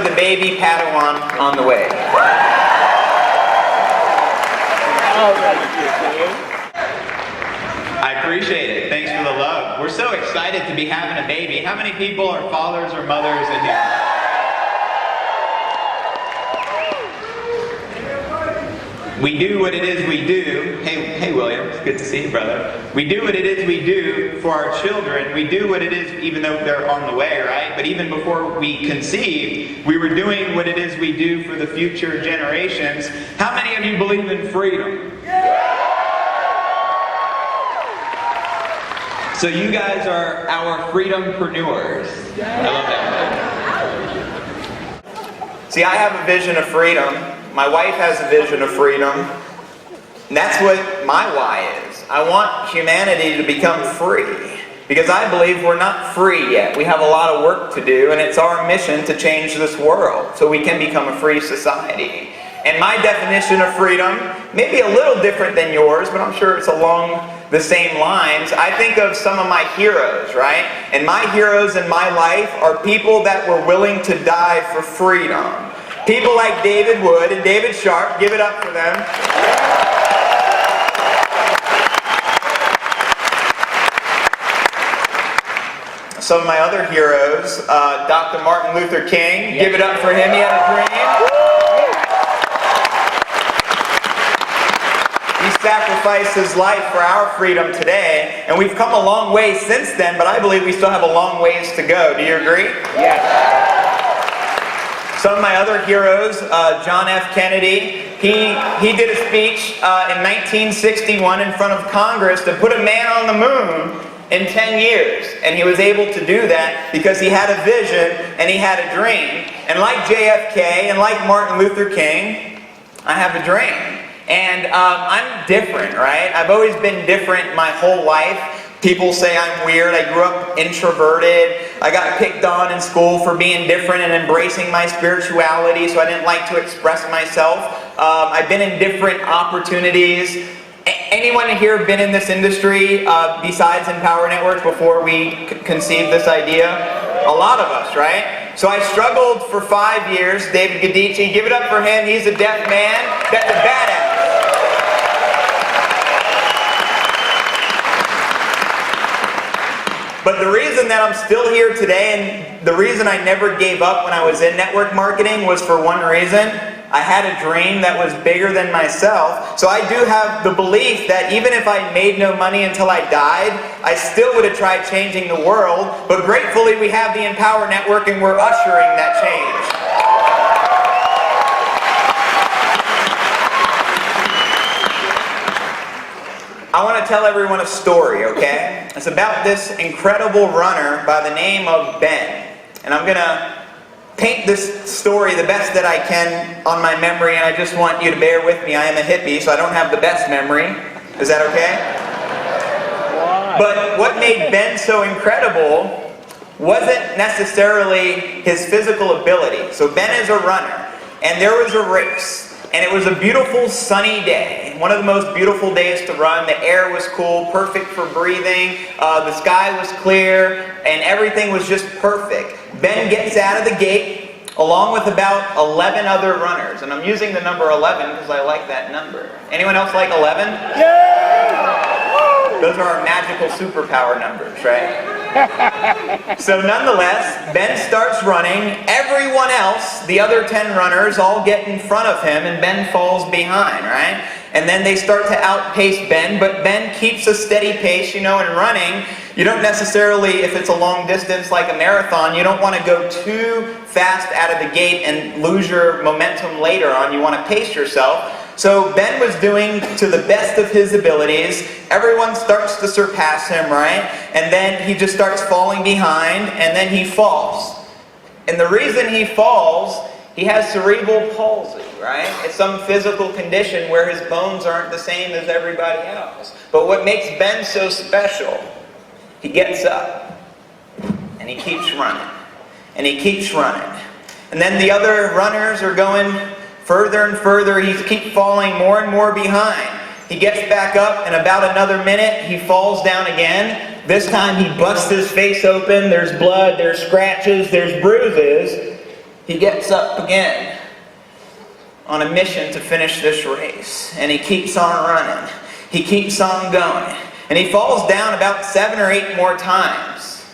the baby Padawan on the way. I appreciate it. Thanks for the love. We're so excited to be having a baby. How many people are fathers or mothers in here? We do what it is we do. Hey William, it's good to see you, brother. We do what it is we do for our children. We do what it is even though they're on the way, right? But even before we conceived, we were doing what it is we do for the future generations. How many of you believe in freedom? So you guys are our freedompreneurs. I love that. See, I have a vision of freedom. My wife has a vision of freedom. And that's what my why is. I want humanity to become free. Because I believe we're not free yet. We have a lot of work to do, and it's our mission to change this world so we can become a free society. And my definition of freedom may be a little different than yours, but I'm sure it's along the same lines. I think of some of my heroes, right? And my heroes in my life are people that were willing to die for freedom. People like David Wood and David Sharp, give it up for them. Some of my other heroes, Dr. Martin Luther King, give it up for him, he had a dream. He sacrificed his life for our freedom today, and we've come a long way since then, but I believe we still have a long ways to go. Do you agree? Yes. Some of my other heroes, John F. Kennedy, he did a speech in 1961 in front of Congress to put a man on the moon in 10 years. And he was able to do that because he had a vision and he had a dream. And like JFK and like Martin Luther King, I have a dream. And I'm different, right? I've always been different my whole life. People say I'm weird. I grew up introverted. I got picked on in school for being different and embracing my spirituality, so I didn't like to express myself. I've been in different opportunities. Anyone here been in this industry besides Empower Networks before we conceived this idea? A lot of us, right? So I struggled for 5 years. David Gadici, give it up for him. He's a deaf man. That's a badass. But the reason that I'm still here today, and the reason I never gave up when I was in network marketing, was for one reason. I had a dream that was bigger than myself. So I do have the belief that even if I made no money until I died, I still would have tried changing the world. But gratefully we have the Empower Network and we're ushering that change. I want to tell everyone a story, okay? It's about this incredible runner by the name of Ben. And I'm going to paint this story the best that I can on my memory, and I just want you to bear with me. I am a hippie, so I don't have the best memory. Is that okay? But what made Ben so incredible wasn't necessarily his physical ability. So Ben is a runner, and there was a race. And it was a beautiful sunny day. One of the most beautiful days to run. The air was cool, perfect for breathing. The sky was clear, and everything was just perfect. Ben gets out of the gate along with about 11 other runners. And I'm using the number 11 because I like that number. Anyone else like 11? Yeah! Those are our magical superpower numbers, right? So nonetheless, Ben starts running. Everyone else, the other 10 runners, all get in front of him, and Ben falls behind, right? And then they start to outpace Ben, but Ben keeps a steady pace. You know, in running, you don't necessarily, if it's a long distance like a marathon, you don't want to go too fast out of the gate and lose your momentum later on. You want to pace yourself. So Ben was doing to the best of his abilities. Everyone starts to surpass him, right? And then he just starts falling behind, and then he falls. And the reason he falls, he has cerebral palsy, right? It's some physical condition where his bones aren't the same as everybody else. But what makes Ben so special, he gets up, and he keeps running, and he keeps running. And then the other runners are going further and further. He keeps falling more and more behind. He gets back up, and about another minute, he falls down again. This time he busts his face open. There's blood, there's scratches, there's bruises. he gets up again on a mission to finish this race. And he keeps on running. He keeps on going. And he falls down about 7 or 8 more times.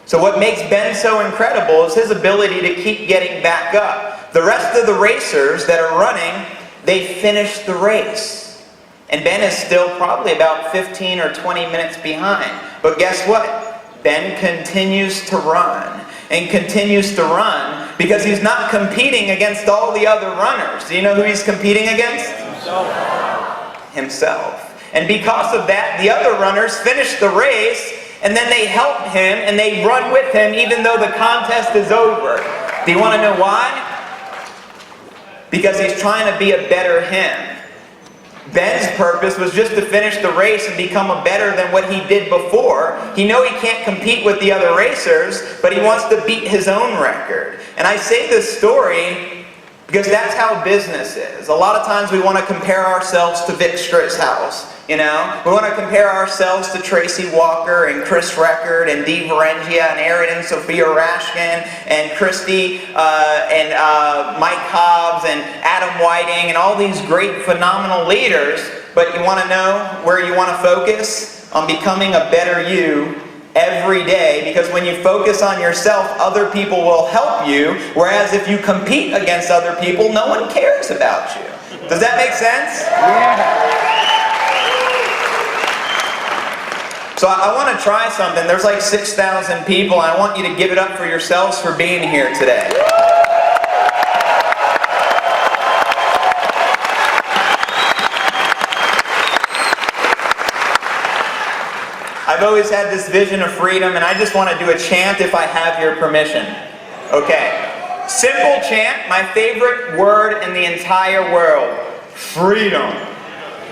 So what makes Ben so incredible is his ability to keep getting back up. The rest of the racers that are running, they finish the race. And Ben is still probably about 15 or 20 minutes behind. But guess what? Ben continues to run. And continues to run because he's not competing against all the other runners. Do you know who he's competing against? Himself. And because of that, the other runners finish the race, and then they help him and they run with him even though the contest is over. Do you want to know why? Because he's trying to be a better him. Ben's purpose was just to finish the race and become a better than what he did before. He knows he can't compete with the other racers, but he wants to beat his own record. And I say this story because that's how business is. A lot of times we want to compare ourselves to Vic Stritzhouse. You know, we want to compare ourselves to Tracy Walker and Chris Record and Dee Verrengia and Aaron and Sophia Rashkin and Christy and Mike Hobbs and Adam Whiting and all these great, phenomenal leaders. But you want to know where you want to focus? On becoming a better you every day, because when you focus on yourself, other people will help you, whereas if you compete against other people, no one cares about you. Does that make sense? Yeah. So I want to try something. There's like 6,000 people. I want you to give it up for yourselves for being here today. I've always had this vision of freedom, and I just want to do a chant if I have your permission. Okay. Simple chant, my favorite word in the entire world. Freedom.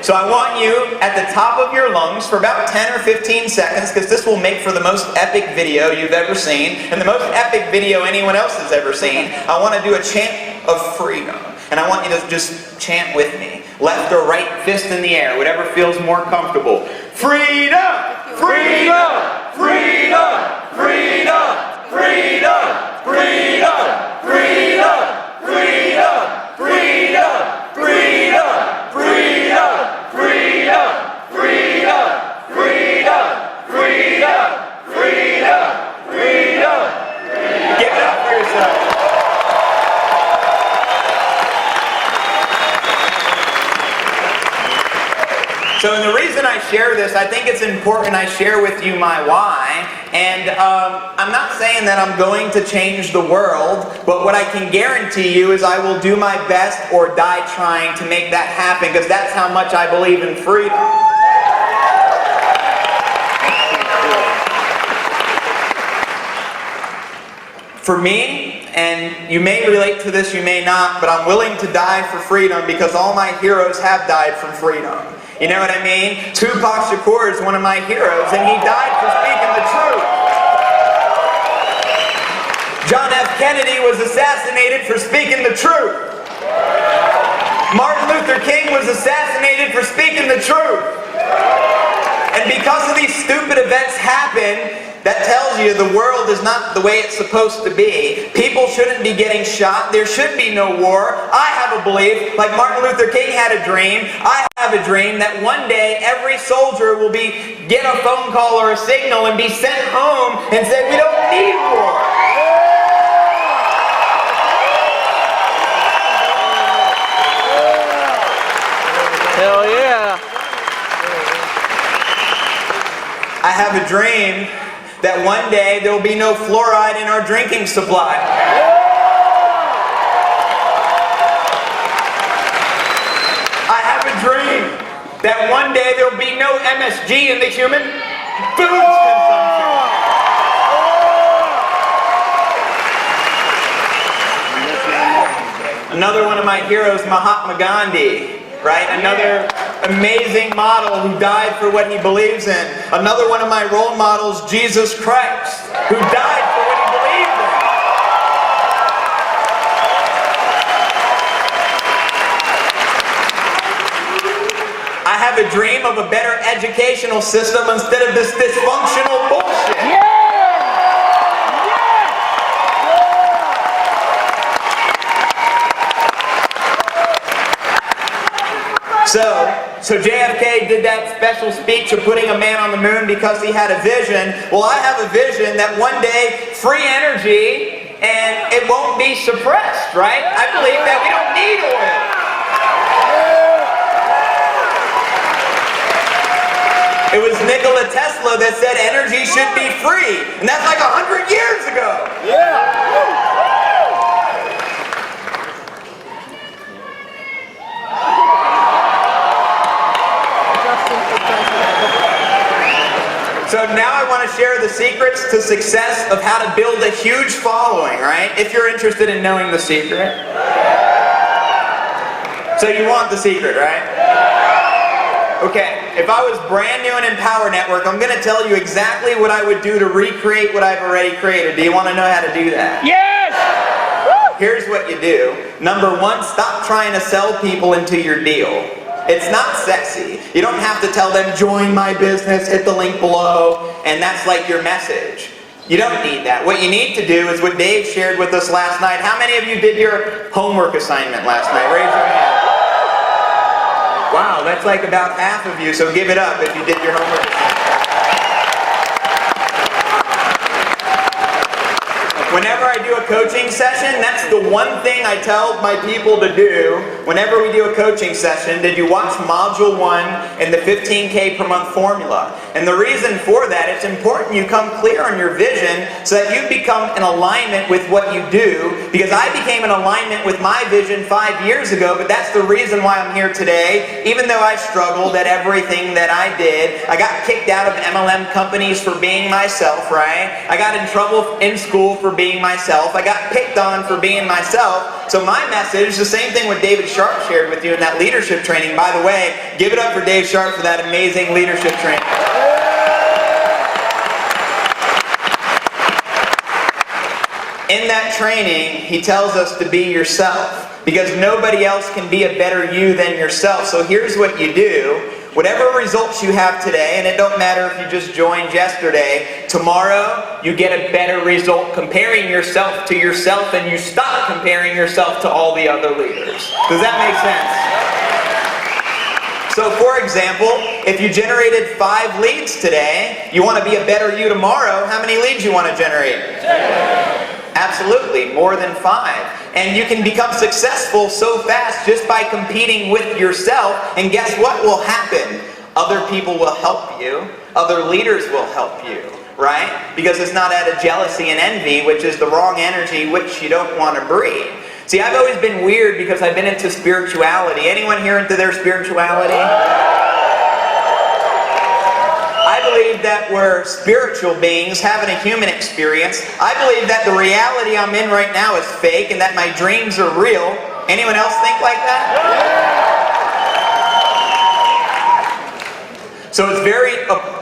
So I want you at the top of your lungs for about 10 or 15 seconds, because this will make for the most epic video you've ever seen, and the most epic video anyone else has ever seen. I want to do a chant of freedom. And I want you to just chant with me. Left or right fist in the air, whatever feels more comfortable. Freedom! Freedom! Freedom! Freedom! Freedom! Freedom! Freedom! Freedom! Freedom! Freedom! Freedom! Freedom! Freedom! Freedom! Freedom! Freedom! Freedom! Give it up for yourself. So the reason I share this, I think it's important I share with you my why. And I'm not saying that I'm going to change the world, but what I can guarantee you is I will do my best or die trying to make that happen, because that's how much I believe in freedom. For me, and you may relate to this, you may not, but I'm willing to die for freedom because all my heroes have died for freedom. You know what I mean? Tupac Shakur is one of my heroes, and he died for speaking the truth. John F. Kennedy was assassinated for speaking the truth. Martin Luther King was assassinated for speaking the truth. And because of these stupid events happen, that tells you the world is not the way it's supposed to be. People shouldn't be getting shot. There should be no war. I have a belief, like Martin Luther King had a dream, I have a dream that one day every soldier will get a phone call or a signal and be sent home and say, we don't need war. Hell yeah. I have a dream that one day there will be no fluoride in our drinking supply. I have a dream that one day there will be no MSG in the human foods consumption. Another one of my heroes, Mahatma Gandhi. Right? Another amazing model who died for what he believes in. Another one of my role models, Jesus Christ, who died for what he believed in. I have a dream of a better educational system instead of this dysfunctional bullshit. So JFK did that special speech of putting a man on the moon because he had a vision. Well, I have a vision that one day free energy and it won't be suppressed, right? I believe that we don't need oil. It was Nikola Tesla that said energy should be free, and that's like 100 years ago. So now I want to share the secrets to success of how to build a huge following, right? If you're interested in knowing the secret. So you want the secret, right? Okay, if I was brand new and in Power Network, I'm going to tell you exactly what I would do to recreate what I've already created. Do you want to know how to do that? Yes! Here's what you do. Number one, stop trying to sell people into your deal. It's not sexy. You don't have to tell them, join my business, hit the link below, and that's like your message. You don't need that. What you need to do is what Dave shared with us last night. How many of you did your homework assignment last night? Raise your hand. Wow, that's like about half of you, so give it up if you did your homework assignment. Whenever I do a coaching session, that's the one thing I tell my people to do. Whenever we do a coaching session, did you watch Module 1 in the 15K per month formula? And the reason for that, it's important you come clear on your vision so that you become in alignment with what you do. Because I became in alignment with my vision 5 years ago, but that's the reason why I'm here today. Even though I struggled at everything that I did, I got kicked out of MLM companies for being myself, right? I got in trouble in school for being myself. I got picked on for being myself. So my message, the same thing what David Sharp shared with you in that leadership training. By the way, give it up for Dave Sharp for that amazing leadership training. In that training, he tells us to be yourself because nobody else can be a better you than yourself. So here's what you do. Whatever results you have today, and it don't matter if you just joined yesterday, tomorrow you get a better result comparing yourself to yourself and you stop comparing yourself to all the other leaders. Does that make sense? So for example, if you generated 5 leads today, you want to be a better you tomorrow, how many leads you want to generate? Absolutely, more than 5. And you can become successful so fast just by competing with yourself. And guess what will happen? Other people will help you. Other leaders will help you, right? Because it's not out of jealousy and envy, which is the wrong energy which you don't want to breed. See, I've always been weird because I've been into spirituality. Anyone here into their spirituality? I believe that we're spiritual beings having a human experience. I believe that the reality I'm in right now is fake and that my dreams are real. Anyone else think like that? So it's very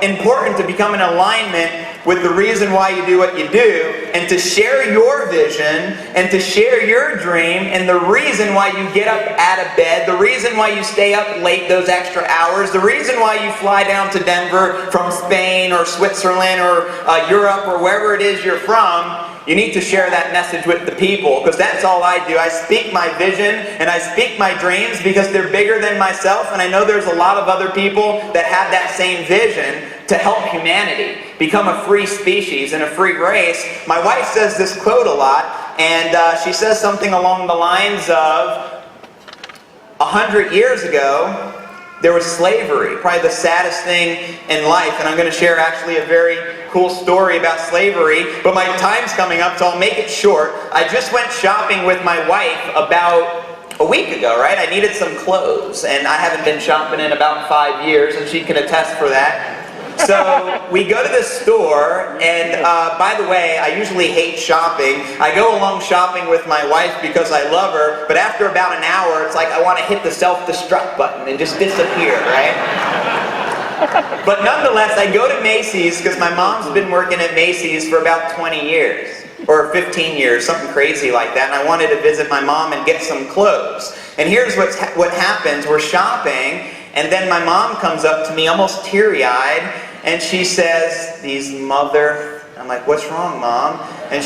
important to become in alignment with the reason why you do what you do, and to share your vision, and to share your dream, and the reason why you get up out of bed, the reason why you stay up late those extra hours, the reason why you fly down to Denver from Spain or Switzerland or Europe or wherever it is you're from. You need to share that message with the people, because that's all I do. I speak my vision and I speak my dreams because they're bigger than myself, and I know there's a lot of other people that have that same vision to help humanity become a free species and a free race. My wife says this quote a lot, and she says something along the lines of 100 years ago there was slavery, probably the saddest thing in life, and I'm going to share actually a very cool story about slavery, but my time's coming up, so I'll make it short. I just went shopping with my wife about a week ago, right? I needed some clothes, and I haven't been shopping in about 5 years, and she can attest for that. So we go to the store, and by the way, I usually hate shopping. I go along shopping with my wife because I love her, but after about an hour, it's like I want to hit the self-destruct button and just disappear, right? But nonetheless, I go to Macy's because my mom's been working at Macy's for about 20 years, or 15 years, something crazy like that, and I wanted to visit my mom and get some clothes. And here's what happens. We're shopping, and then my mom comes up to me almost teary-eyed, and she says, these I'm like, what's wrong, Mom? And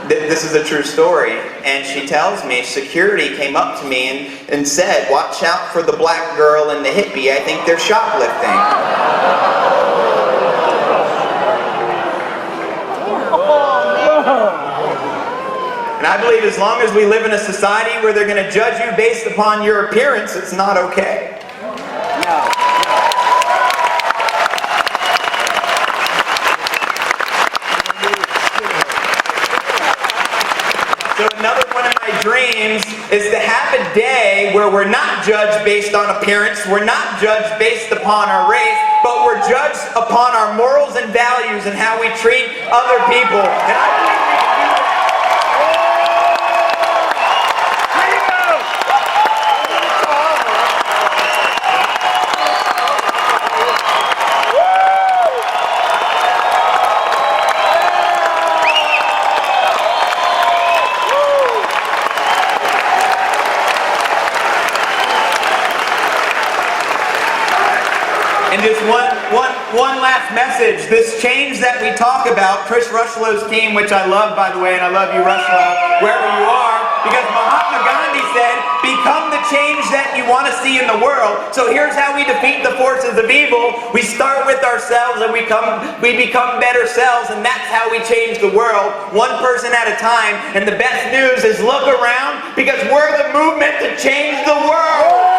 this is a true story. And she tells me security came up to me and said, watch out for the black girl and the hippie. I think they're shoplifting. And I believe as long as we live in a society where they're going to judge you based upon your appearance, it's not okay. So another one of my dreams is to have a day where we're not judged based on appearance, we're not judged based upon our race, but we're judged upon our morals and values and how we treat other people. And I believe we can do that. And just one last message. This change that we talk about, Chris Rushlow's team, which I love, by the way, and I love you, Rushlow, wherever you are, because Mahatma Gandhi said, become the change that you want to see in the world. So here's how we defeat the forces of evil. We start with ourselves and we become better selves, and that's how we change the world, one person at a time. And the best news is look around, because we're the movement to change the world.